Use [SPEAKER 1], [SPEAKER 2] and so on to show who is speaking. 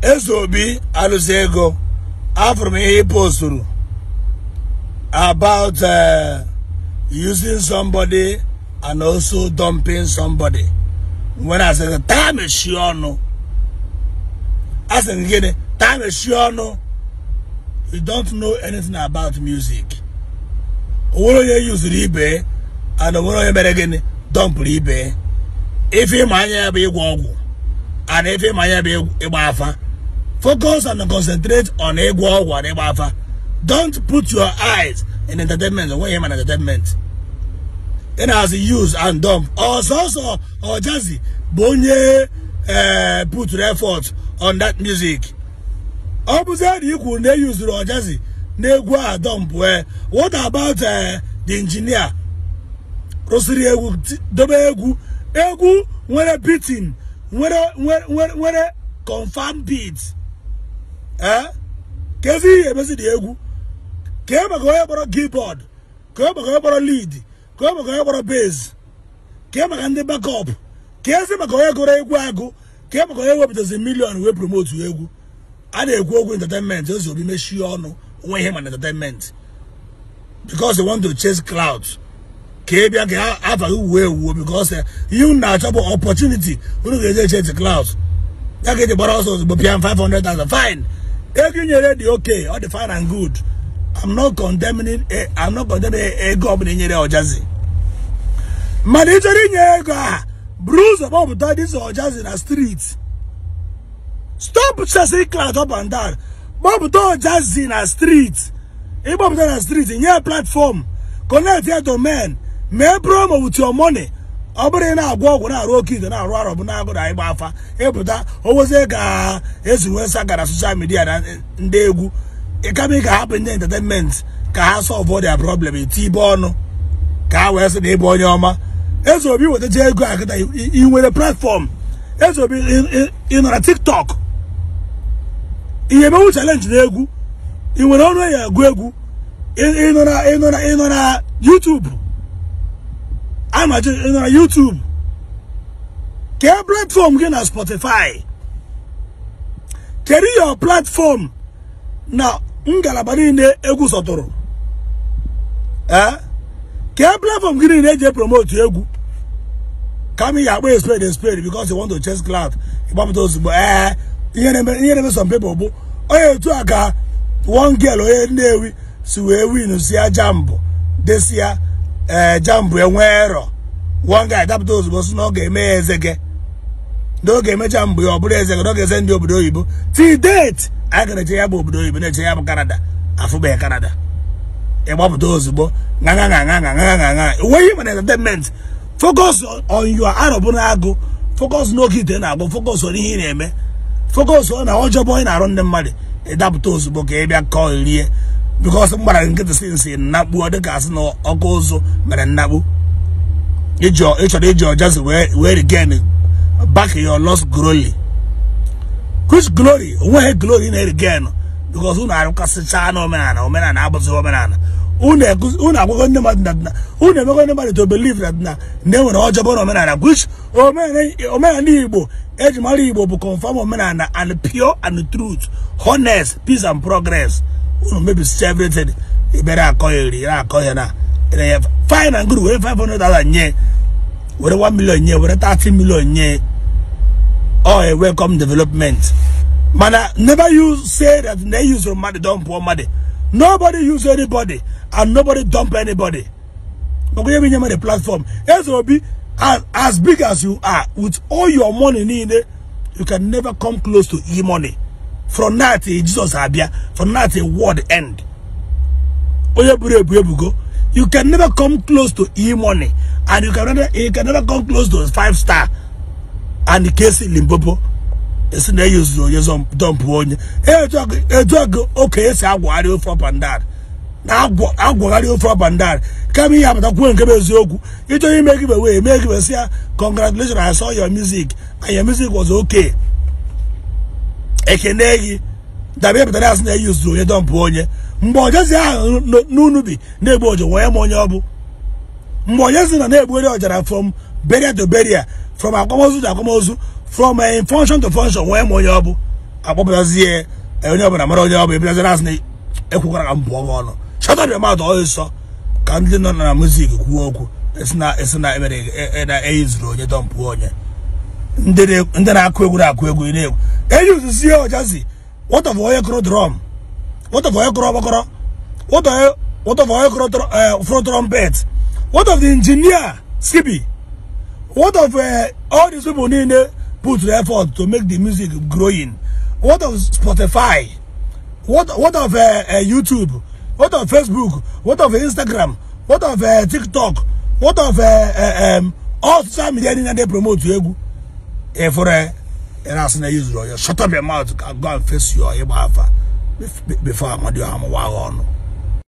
[SPEAKER 1] Ezeobi Aluzego after me post about using somebody and also dumping somebody. When I say the time is sure no, I said again, time is sure no. You don't know anything about music. When you use eBay and when you again dump eBay, if you might be Google and if you might be Ibafa, focus and concentrate on Egwo or Ibafa. Don't put your eyes in entertainment when you're in entertainment. And as you use and dump, also ojazzy, Bonye put effort on that music. Opposite, you could use the ojazzy, negwa dump. What about the engineer? Rosary egu, when a beating, when a confirmed beat. Kcee egu. Came a go about a keyboard, come a go lead, come a go about a bass, came a hand backup, came a go ego, came a go up to a million we promote to ego. And they go entertainment, just will be make sure no when him an entertainment. Because they want to chase clouds. Because you not have opportunity, we don't get chase the clouds. That get the also but 500,000 fine. Everything you ready, okay, all the fine and good. I'm not condemning a goblin in your ojazzy. Managing bruise about that is ojazzy in the streets. Stop chasing cloud up and down. Bob don't jazz in the streets. If Bob down the streets in your platform, connect your domain, make promo with your money. Obere na agwo ogwo na aro kids na aro aro na agwo igba afa ebuta owoze ga ezuwe sagara social media na ndị egwu. It can make happen in entertainment. Can solve all their problem in T-Bono. Can wear the Ebo Yoma. Ezeobi with the Jago, you with a platform. Ezeobi in a TikTok. You have challenge the Egu. You will only a Guegu in a YouTube. I'm in a YouTube. Can platform get a Spotify? Carry your platform. Now, ngalabani ne egu sotoro. Can platform getting AJ promote egu? Come here, we explain because they want to chase cloud. Here some people. Oh, to aga one girl newi suwe win sia jambo. This year, jambo enwero. One guy that those was no game ezege. No game jambo your brother no get send you obodo yibo. Till date. I can tell you about Canada. Afuba Canada. About those bo when entertainment. Focus on your Arabonago. Focus no kid but focus on him. Focus on our job boy around them money. Adapt those book call here because somebody can get the sense in Nabu the gas no okozo but Nabu. It's your just where again back your lost glory. Which glory? Where glory in it again? Because una chano man or man abazo man. Una never going to believe that never no jabon man which oh man Igbo edge Maribo will confirm man and pure and the truth, honest, peace and progress. Maybe everything. You better call you fine and good with 500,000 yen, with 1 million yen, with 30 million yen. Or a welcome development. Man, never you say that they use your money, dump poor money. Nobody use anybody and nobody dump anybody. But we have the platform. Ezeobi, as big as you are, with all your money in it, you can never come close to e-money. From that, Jesus Abia, from that, world end. You can never come close to e-money, and you can never come close to 5-star. And the kcee Limpopo is in the use of dump one. Okay, it's a guario for Pandar. Now, I'll go radio for Pandar. Come here, but I'm going to Ezeobi. You don't make it away, make it say, congratulations, I saw your music, and your music was okay. Ekenegi, the baby that has no use to you dump one. Mbojazi no nubi, neighbor, where monyabu. Mbojazi and neighbor from barrier to barrier. From Akomozu to Akomozu, from function to function, where Moyabu, akpọpụtazie onye ọbụla mara onye ọ bụ ebiazi na asị na ekwukwara ka m pụọ gị ọnụ. Shut up your mouth ọsịsọ ka ndị nọ na music kwuo okwu esi na emere eyizuru onye dọmpụ onye ndị na-akụ egwu ị na-egwu eyuzuzie ojazzy. What of onye kụrụ drum? What of onye kụrụ ọgbakọrọ? What of onye kụrụ front trumpet? What of the engineer Skippy? What of all these people need put the effort to make the music growing? What of Spotify? What of YouTube? What of Facebook? What of Instagram? What of TikTok? What of all social media they promote you? For shut up your mouth and go and face your before I'm